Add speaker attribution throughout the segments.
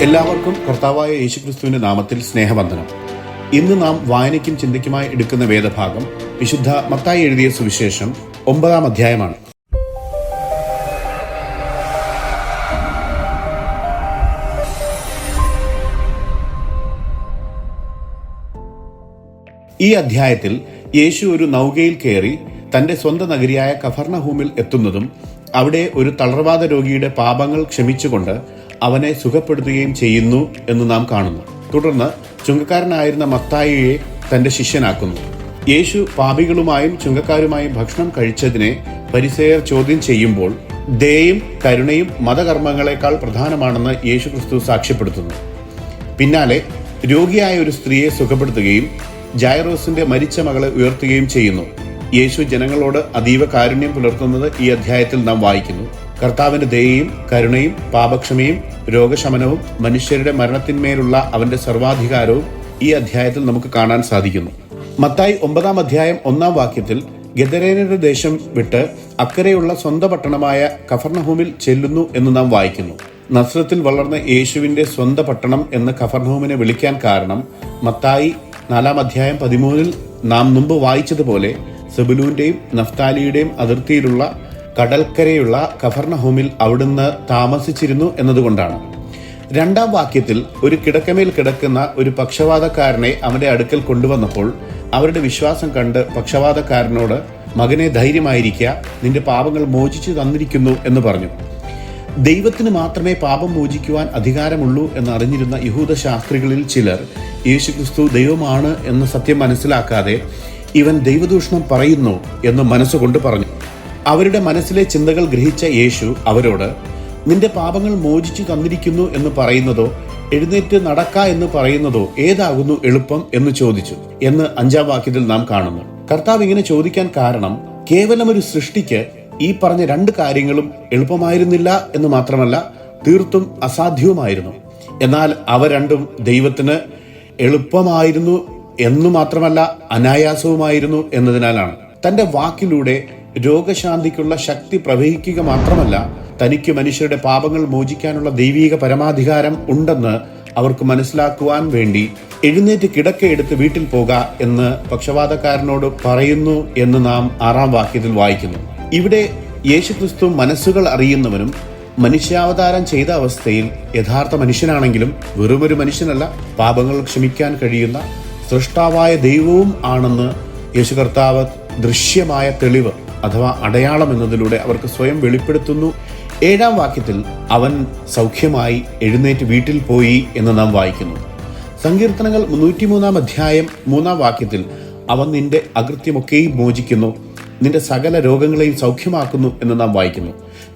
Speaker 1: എല്ലാവർക്കും കർത്താവായ യേശുക്രിസ്തുവിന്റെ നാമത്തിൽ സ്നേഹവന്ദനം. ഇന്ന് നാം വായനയ്ക്കും ചിന്തയ്ക്കുമായി എടുക്കുന്ന വേദഭാഗം വിശുദ്ധ മത്തായി എഴുതിയ സുവിശേഷം 9-ാം അധ്യായമാണ്. ഈ അധ്യായത്തിൽ യേശു ഒരു നൗകയിൽ കയറി തന്റെ സ്വന്തം നഗരിയായ കഫർനഹൂമിൽ എത്തുന്നതും അവിടെ ഒരു തളർവാദ രോഗിയുടെ പാപങ്ങൾ ക്ഷമിച്ചുകൊണ്ട് അവനെ സുഖപ്പെടുത്തുകയും ചെയ്യുന്നു എന്ന് നാം കാണുന്നു. തുടർന്ന് ചുങ്കക്കാരനായിരുന്ന മത്തായിയെ തന്റെ ശിഷ്യനാക്കുന്നു. യേശു പാപികളുമായും ചുങ്കക്കാരുമായും ഭക്ഷണം കഴിച്ചതിനെ പരിസേയർ ചോദ്യം ചെയ്യുമ്പോൾ ദയയും കരുണയും മതകർമ്മങ്ങളെക്കാൾ പ്രധാനമാണെന്ന് യേശു ക്രിസ്തു സാക്ഷ്യപ്പെടുത്തുന്നു. പിന്നാലെ രോഗിയായ ഒരു സ്ത്രീയെ സുഖപ്പെടുത്തുകയും ജൈറോസിന്റെ മരിച്ച മകളെ ഉയർത്തുകയും ചെയ്യുന്നു. യേശു ജനങ്ങളോട് അതീവ കാരുണ്യം പുലർത്തുന്നത് ഈ അധ്യായത്തിൽ നാം വായിക്കുന്നു. കർത്താവിന്റെ ദയയും കരുണയും പാപക്ഷമയും രോഗശമനവും മനുഷ്യരുടെ മരണത്തിന്മേലുള്ള അവന്റെ സർവാധികാരവും ഈ അധ്യായത്തിൽ നമുക്ക് കാണാൻ സാധിക്കുന്നു. മത്തായി 9-ാം അധ്യായം 1-ാം വാക്യത്തിൽ ഗദരേനരുടെ ദേശം വിട്ട് അക്കരെയുള്ള സ്വന്തം പട്ടണമായ കഫർനഹൂമിൽ ചെല്ലുന്നു എന്ന് നാം വായിക്കുന്നു. നസ്രത്തിൽ വളർന്ന യേശുവിന്റെ സ്വന്തം പട്ടണം എന്ന് കഫർനഹൂമിനെ വിളിക്കാൻ കാരണം മത്തായി 4-ാം അധ്യായം 13-ൽ നാം മുമ്പ് വായിച്ചതുപോലെ സെബുലൂന്റെയും നഫ്താലിയുടെയും അതിർത്തിയിലുള്ള കടൽക്കരയുള്ള കഫർനഹൂമിൽ അവിടുന്ന് താമസിച്ചിരുന്നു എന്നതുകൊണ്ടാണ്. 2-ാം വാക്യത്തിൽ ഒരു കിടക്കമേൽ കിടക്കുന്ന ഒരു പക്ഷവാതക്കാരനെ അവന്റെ അടുക്കൽ കൊണ്ടുവന്നപ്പോൾ അവരുടെ വിശ്വാസം കണ്ട് പക്ഷവാതക്കാരനോട്, മകനെ ധൈര്യമായിരിക്കുക, നിന്റെ പാപങ്ങൾ മോചിച്ചു തന്നിരിക്കുന്നു എന്ന് പറഞ്ഞു. ദൈവത്തിന് മാത്രമേ പാപം മോചിക്കുവാൻ അധികാരമുള്ളൂ എന്ന് അറിഞ്ഞിരുന്ന യഹൂദ ശാസ്ത്രികളിൽ ചിലർ യേശുക്രിസ്തു ദൈവമാണ് എന്ന സത്യം മനസ്സിലാക്കാതെ ഇവൻ ദൈവദൂഷണം പറയുന്നു എന്ന് മനസ്സുകൊണ്ട് പറഞ്ഞു. അവരുടെ മനസ്സിലെ ചിന്തകൾ ഗ്രഹിച്ച യേശു അവരോട്, നിന്റെ പാപങ്ങൾ മോചിച്ചു തന്നിരിക്കുന്നു എന്ന് പറയുന്നതോ എഴുന്നേറ്റ് നടക്ക എന്ന് പറയുന്നതോ ഏതാകുന്നു എളുപ്പം എന്ന് ചോദിച്ചു എന്ന് 5-ാം വാക്യത്തിൽ നാം കാണുന്നു. കർത്താവ് ഇങ്ങനെ ചോദിക്കാൻ കാരണം കേവലം ഒരു സൃഷ്ടിക്ക് ഈ പറഞ്ഞ 2 കാര്യങ്ങളും എളുപ്പമായിരുന്നില്ല എന്ന് മാത്രമല്ല, തീർത്തും അസാധ്യവുമായിരുന്നു. എന്നാൽ അവ രണ്ടും ദൈവത്തിന് എളുപ്പമായിരുന്നു എന്നു മാത്രമല്ല അനായാസവുമായിരുന്നു എന്നതിനാലാണ്. തന്റെ വാക്കിലൂടെ രോഗശാന്തിക്കുള്ള ശക്തി പ്രവഹിക്കുക മാത്രമല്ല, തനിക്ക് മനുഷ്യരുടെ പാപങ്ങൾ മോചിക്കാനുള്ള ദൈവീക പരമാധികാരം ഉണ്ടെന്ന് അവർക്ക് മനസ്സിലാക്കുവാൻ വേണ്ടി എഴുന്നേറ്റ് കിടക്കയെടുത്ത് വീട്ടിൽ പോക എന്ന് പക്ഷവാതക്കാരനോട് പറയുന്നു എന്ന് നാം 6-ാം വാക്യത്തിൽ വായിക്കുന്നു. ഇവിടെ യേശുക്രിസ്തു മനസ്സുകൾ അറിയുന്നവനും മനുഷ്യാവതാരം ചെയ്ത അവസ്ഥയിൽ യഥാർത്ഥ മനുഷ്യനാണെങ്കിലും വെറുമൊരു മനുഷ്യനല്ല, പാപങ്ങൾ ക്ഷമിക്കാൻ കഴിയുന്ന സൃഷ്ടാവായ ദൈവവും ആണെന്ന് യേശു കർത്താവ് ദൃശ്യമായ തെളിവ് അഥവാ അടയാളം എന്നതിലൂടെ അവർക്ക് സ്വയം വെളിപ്പെടുത്തുന്നു. 7-ാം വാക്യത്തിൽ അവൻ സൗഖ്യമായി എഴുന്നേറ്റ് വീട്ടിൽ പോയി എന്ന് നാം വായിക്കുന്നു. സങ്കീർത്തനങ്ങൾ 103-ാം അധ്യായം 3-ാം വാക്യത്തിൽ അവൻ നിന്റെ അകൃത്യമൊക്കെയും മോചിക്കുന്നു, നിന്റെ സകല രോഗങ്ങളെയും സൗഖ്യമാക്കുന്നു എന്ന് നാം വായിക്കുന്നു.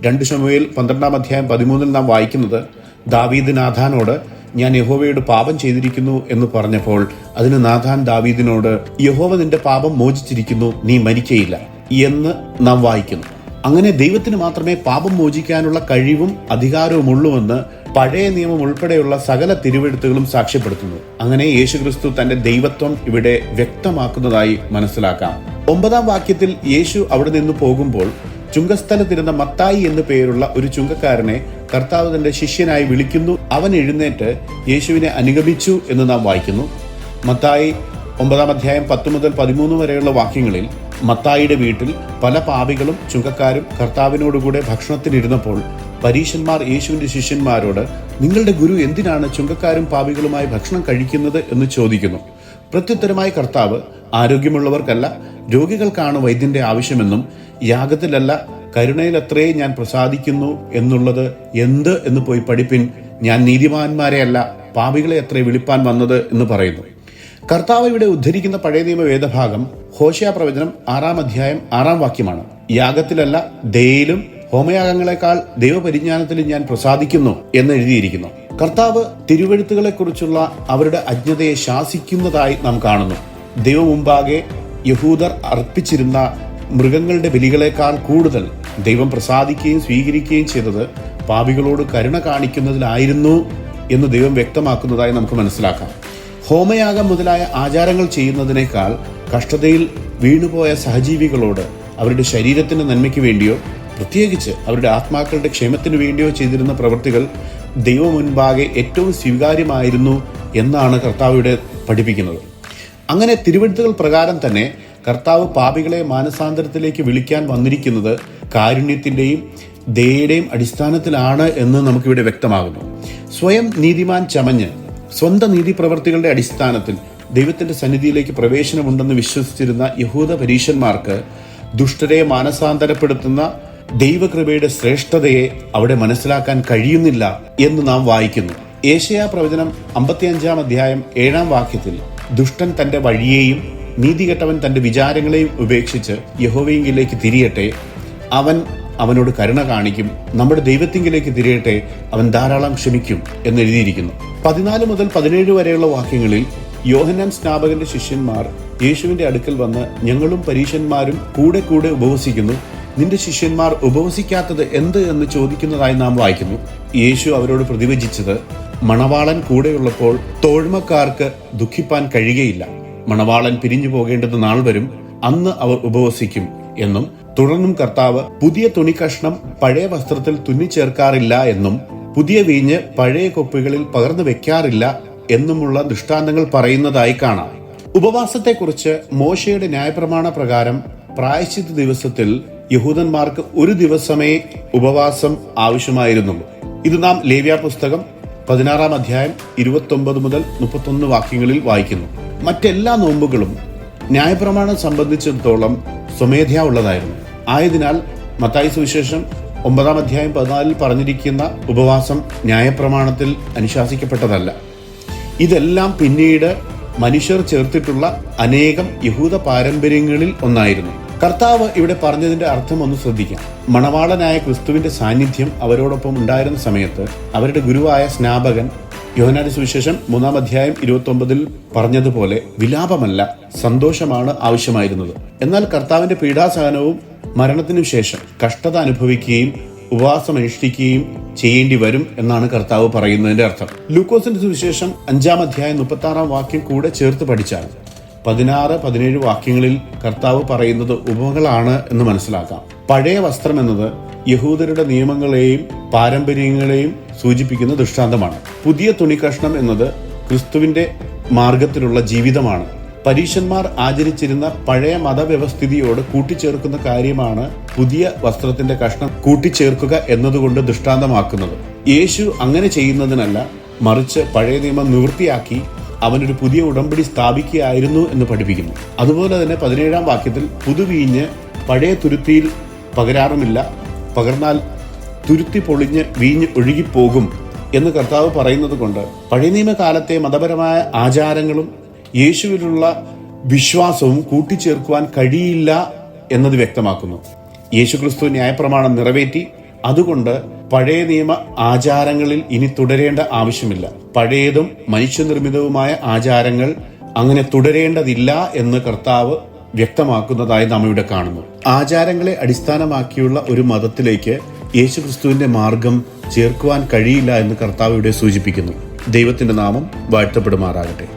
Speaker 1: 2 ശമൂവേൽ 12-ാം അധ്യായം 13-ൽ നാം വായിക്കുന്നത് ദാവീദ് നാഥാനോട്, ഞാൻ യഹോവയോട് പാപം ചെയ്തിരിക്കുന്നു എന്ന് പറഞ്ഞപ്പോൾ അതിന് നാഥാൻ ദാവീദിനോട്, യഹോവ നിന്റെ പാപം മോചിച്ചിരിക്കുന്നു, നീ മരിക്കയില്ല എന്ന് നാം വായിക്കുന്നു. അങ്ങനെ ദൈവത്തിന് മാത്രമേ പാപം മോചിക്കാനുള്ള കഴിവും അധികാരവുമുള്ളൂവെന്ന് പഴയ നിയമം ഉൾപ്പെടെയുള്ള സകല തിരുവെഴുത്തുകളും സാക്ഷ്യപ്പെടുത്തുന്നു. അങ്ങനെ യേശുക്രിസ്തു തന്റെ ദൈവത്വം ഇവിടെ വ്യക്തമാക്കുന്നതായി മനസ്സിലാക്കാം. 9-ാം വാക്യത്തിൽ യേശു അവിടെ നിന്ന് പോകുമ്പോൾ ചുങ്കസ്ഥലത്തിരുന്ന മത്തായി എന്നു പേരുള്ള ഒരു ചുങ്കക്കാരനെ കർത്താവ് തന്റെ ശിഷ്യനായി വിളിക്കുന്നു. അവൻ എഴുന്നേറ്റ് യേശുവിനെ അനുഗമിച്ചു എന്ന് നാം വായിക്കുന്നു. മത്തായി 9-ാം അധ്യായം 10 മുതൽ 13 വരെയുള്ള വാക്യങ്ങളിൽ മത്തായിയുടെ വീട്ടിൽ പല പാപികളും ചുങ്കക്കാരും കർത്താവിനോടുകൂടെ ഭക്ഷണത്തിനിരുന്നപ്പോൾ പരീശന്മാർ യേശുവിന്റെ ശിഷ്യന്മാരോട്, നിങ്ങളുടെ ഗുരു എന്തിനാണ് ചുങ്കക്കാരും പാപികളുമായി ഭക്ഷണം കഴിക്കുന്നത് എന്ന് ചോദിക്കുന്നു. പ്രത്യുത്തരമായി കർത്താവ്, ആരോഗ്യമുള്ളവർക്കല്ല രോഗികൾക്കാണ് വൈദ്യന്റെ ആവശ്യമെന്നും യാഗത്തിലല്ല കരുണയിലത്രേ ഞാൻ പ്രസാദിക്കുന്നു എന്നുള്ളത് എന്ത് എന്ന് പോയി പഠിപ്പിൻ, ഞാൻ നീതിമാന്മാരെയല്ല പാപികളെ അത്രേ വിളിപ്പാൻ വന്നത് എന്ന് പറയുന്നു. കർത്താവ് ഇവിടെ ഉദ്ധരിക്കുന്ന പഴയ നിയമ വേദഭാഗം ഹോശേയ പ്രവചനം 6-ാം അധ്യായം 6-ാം വാക്യമാണ്. യാഗത്തിലല്ല ദയയിലും ഹോമയാഗങ്ങളെക്കാൾ ദൈവപരിജ്ഞാനത്തിലും ഞാൻ പ്രസാദിക്കുന്നു എന്ന് എഴുതിയിരിക്കുന്നു. കർത്താവ് തിരുവെഴുത്തുകളെ കുറിച്ചുള്ള അവരുടെ അജ്ഞതയെ ശാസിക്കുന്നതായി നാം കാണുന്നു. ദൈവമുമ്പാകെ യഹൂദർ അർപ്പിച്ചിരുന്ന മൃഗങ്ങളുടെ ബലികളെക്കാൾ കൂടുതൽ ദൈവം പ്രസാദിക്കുകയും സ്വീകരിക്കുകയും ചെയ്തത് പാപികളോട് കരുണ കാണിക്കുന്നതിലായിരുന്നു എന്ന് ദൈവം വ്യക്തമാക്കുന്നതായി നമുക്ക് മനസ്സിലാക്കാം. ഹോമയാഗം മുതലായ ആചാരങ്ങൾ ചെയ്യുന്നതിനേക്കാൾ കഷ്ടതയിൽ വീണുപോയ സഹജീവികളോട് അവരുടെ ശരീരത്തിന്റെ നന്മയ്ക്ക് വേണ്ടിയോ പ്രത്യേകിച്ച് അവരുടെ ആത്മാക്കളുടെ ക്ഷേമത്തിനു വേണ്ടിയോ ചെയ്തിരുന്ന പ്രവൃത്തികൾ ദൈവ മുൻപാകെ ഏറ്റവും സ്വീകാര്യമായിരുന്നു എന്നാണ് കർത്താവ് ഇവിടെ പഠിപ്പിക്കുന്നത്. അങ്ങനെ തിരുവെഴുത്തുകൾ പ്രകാരം തന്നെ കർത്താവ് പാപികളെ മാനസാന്തരത്തിലേക്ക് വിളിക്കാൻ വന്നിരിക്കുന്നത് കാരുണ്യത്തിൻ്റെയും ദയയുടെയും അടിസ്ഥാനത്തിലാണ് എന്ന് നമുക്കിവിടെ വ്യക്തമാകുന്നു. സ്വയം നീതിമാൻ ചമഞ്ഞ് സ്വന്തം നീതിപ്രവർത്തികളുടെ അടിസ്ഥാനത്തിൽ ദൈവത്തിന്റെ സന്നിധിയിലേക്ക് പ്രവേശനമുണ്ടെന്ന് വിശ്വസിച്ചിരുന്ന യഹൂദ പരീശന്മാർക്ക് ദുഷ്ടരെ മാനസാന്തരപ്പെടുത്തുന്ന ദൈവകൃപയുടെ ശ്രേഷ്ഠതയെ അവിടെ മനസ്സിലാക്കാൻ കഴിയുന്നില്ല എന്ന് നാം വായിക്കുന്നു. യേശയ്യാ പ്രവചനം 55 അധ്യായം 7 വാക്യത്തിൽ ദുഷ്ടൻ തന്റെ വഴിയെയും നീതികെട്ടവൻ തന്റെ വിചാരങ്ങളെയും ഉപേക്ഷിച്ച് യഹോവയെങ്കിലേക്ക് തിരിയട്ടെ, അവൻ അവനോട് കരുണ കാണിക്കും, നമ്മുടെ ദൈവത്തിങ്കിലേക്ക് തിരിയട്ടെ, അവൻ ധാരാളം ക്ഷമിക്കും എന്നെഴുതിയിരിക്കുന്നു. 14 മുതൽ 17 വരെയുള്ള വാക്യങ്ങളിൽ യോഹന്നാൻ സ്നാപകന്റെ ശിഷ്യന്മാർ യേശുവിന്റെ അടുക്കൽ വന്ന്, ഞങ്ങളും പരീശന്മാരും കൂടെ കൂടെ ഉപവസിക്കുന്നു, നിന്റെ ശിഷ്യന്മാർ ഉപവസിക്കാത്തത് എന്ത് എന്ന് ചോദിക്കുന്നതായി നാം വായിക്കുന്നു. യേശു അവരോട് പ്രതിവചിച്ചത്, മണവാളൻ കൂടെയുള്ളപ്പോൾ തോഴ്മക്കാർക്ക് ദുഃഖിപ്പാൻ കഴിയുകയില്ല, മണവാളൻ പിരിഞ്ഞു പോകേണ്ടത് നാൾ വരും, അന്ന് അവർ ഉപവസിക്കും എന്നും, തുടർന്നും കർത്താവ് പുതിയ തുണിക്കഷ്ണം പഴയ വസ്ത്രത്തിൽ തുന്നിച്ചേർക്കാറില്ല എന്നും, പുതിയ വീഞ്ഞ് പഴയ കൊപ്പുകളിൽ പകർന്നു വെക്കാറില്ല എന്നുമുള്ള ദൃഷ്ടാന്തങ്ങൾ പറയുന്നതായി കാണാം. ഉപവാസത്തെക്കുറിച്ച് മോശയുടെ ന്യായപ്രമാണ പ്രകാരം പ്രായശ്ചിത്ത ദിവസത്തിൽ യഹൂദന്മാർക്ക് ഒരു ദിവസമേ ഉപവാസം ആവശ്യമായിരുന്നുള്ളൂ. ഇത് നാം ലേവ്യ പുസ്തകം 16 അധ്യായം 29 മുതൽ 31 വാക്യങ്ങളിൽ വായിക്കുന്നു. മറ്റെല്ലാ നോമ്പുകളും ന്യായപ്രമാണം സംബന്ധിച്ചിടത്തോളം സ്വമേധയാ ഉള്ളതായിരുന്നു. ആയതിനാൽ മത്തായി സുവിശേഷം 9 അധ്യായം 14 പറഞ്ഞിരിക്കുന്ന ഉപവാസം ന്യായപ്രമാണത്തിൽ അനുശാസിക്കപ്പെട്ടതല്ല. ഇതെല്ലാം പിന്നീട് മനുഷ്യർ ചേർത്തിട്ടുള്ള അനേകം യഹൂദ പാരമ്പര്യങ്ങളിൽ ഒന്നായിരുന്നു. കർത്താവ് ഇവിടെ പറഞ്ഞതിന്റെ അർത്ഥം ഒന്ന് ശ്രദ്ധിക്കാം. മണവാളനായ ക്രിസ്തുവിന്റെ സാന്നിധ്യം അവരോടൊപ്പം ഉണ്ടായിരുന്ന സമയത്ത് അവരുടെ ഗുരുവായ സ്നാപകൻ യോഹന്നാന്റെ സുവിശേഷം 3 അധ്യായം 29 പറഞ്ഞതുപോലെ വിലാപമല്ല, സന്തോഷമാണ് ആവശ്യമായിരുന്നത്. എന്നാൽ കർത്താവിന്റെ പീഡാസഹനവും മരണത്തിനു ശേഷം കഷ്ടത അനുഭവിക്കുകയും ഉപവാസം അനുഷ്ഠിക്കുകയും ചെയ്യേണ്ടി വരും എന്നാണ് കർത്താവ് പറയുന്നതിന്റെ അർത്ഥം. ലൂക്കോസിന്റെ സുവിശേഷം 5 അധ്യായം 36 വാക്യം കൂടെ ചേർത്ത് പഠിച്ചാൽ 16, 17 വാക്യങ്ങളിൽ കർത്താവ് പറയുന്നത് ഉപമകളാണ് എന്ന് മനസ്സിലാക്കാം. പഴയ വസ്ത്രം എന്നത് യഹൂദരുടെ നിയമങ്ങളെയും പാരമ്പര്യങ്ങളെയും സൂചിപ്പിക്കുന്ന ദൃഷ്ടാന്തമാണ്. പുതിയ തുണിക്കഷ്ണം എന്നത് ക്രിസ്തുവിന്റെ മാർഗത്തിലുള്ള ജീവിതമാണ്. പരീശന്മാർ ആചരിച്ചിരുന്ന പഴയ മതവ്യവസ്ഥിതിയോട് കൂട്ടിച്ചേർക്കുന്ന കാര്യമാണ് പുതിയ വസ്ത്രത്തിന്റെ കഷ്ണം കൂട്ടിച്ചേർക്കുക എന്നതുകൊണ്ട് ദൃഷ്ടാന്തമാക്കുന്നത്. യേശു അങ്ങനെ ചെയ്യുന്നതിനല്ല, മറിച്ച് പഴയ നിയമം നിവൃത്തിയാക്കി അവനൊരു പുതിയ ഉടമ്പടി സ്ഥാപിക്കുകയായിരുന്നു എന്ന് പഠിപ്പിക്കുന്നു. അതുപോലെ തന്നെ 17 വാക്യത്തിൽ പുതുവീഞ്ഞ് പഴയ തുരുത്തിയിൽ പകരാറുമില്ല, പകർന്നാൽ തുരുത്തി പൊളിഞ്ഞ് വീഞ്ഞ് ഒഴുകിപ്പോകും എന്ന് കർത്താവ് പറയുന്നത് കൊണ്ട് പഴയ നിയമകാലത്തെ മതപരമായ ആചാരങ്ങളും യേശുവിലുള്ള വിശ്വാസവും കൂട്ടിച്ചേർക്കുവാൻ കഴിയില്ല എന്നത് വ്യക്തമാക്കുന്നു. യേശുക്രിസ്തു ന്യായപ്രമാണം നിറവേറ്റി, അതുകൊണ്ട് പഴയ നിയമ ആചാരങ്ങളിൽ ഇനി തുടരേണ്ട ആവശ്യമില്ല. പഴയതും മനുഷ്യനിർമ്മിതവുമായ ആചാരങ്ങൾ അങ്ങനെ തുടരേണ്ടതില്ല എന്ന് കർത്താവ് വ്യക്തമാക്കുന്നതായി നാം ഇവിടെ കാണുന്നു. ആചാരങ്ങളെ അടിസ്ഥാനമാക്കിയുള്ള ഒരു മതത്തിലേക്ക് യേശുക്രിസ്തുവിന്റെ മാർഗം ചേർക്കുവാൻ കഴിയില്ല എന്ന് കർത്താവ് ഇവിടെ സൂചിപ്പിക്കുന്നു. ദൈവത്തിന്റെ നാമം വാഴ്ത്തപ്പെടുമാറാകട്ടെ.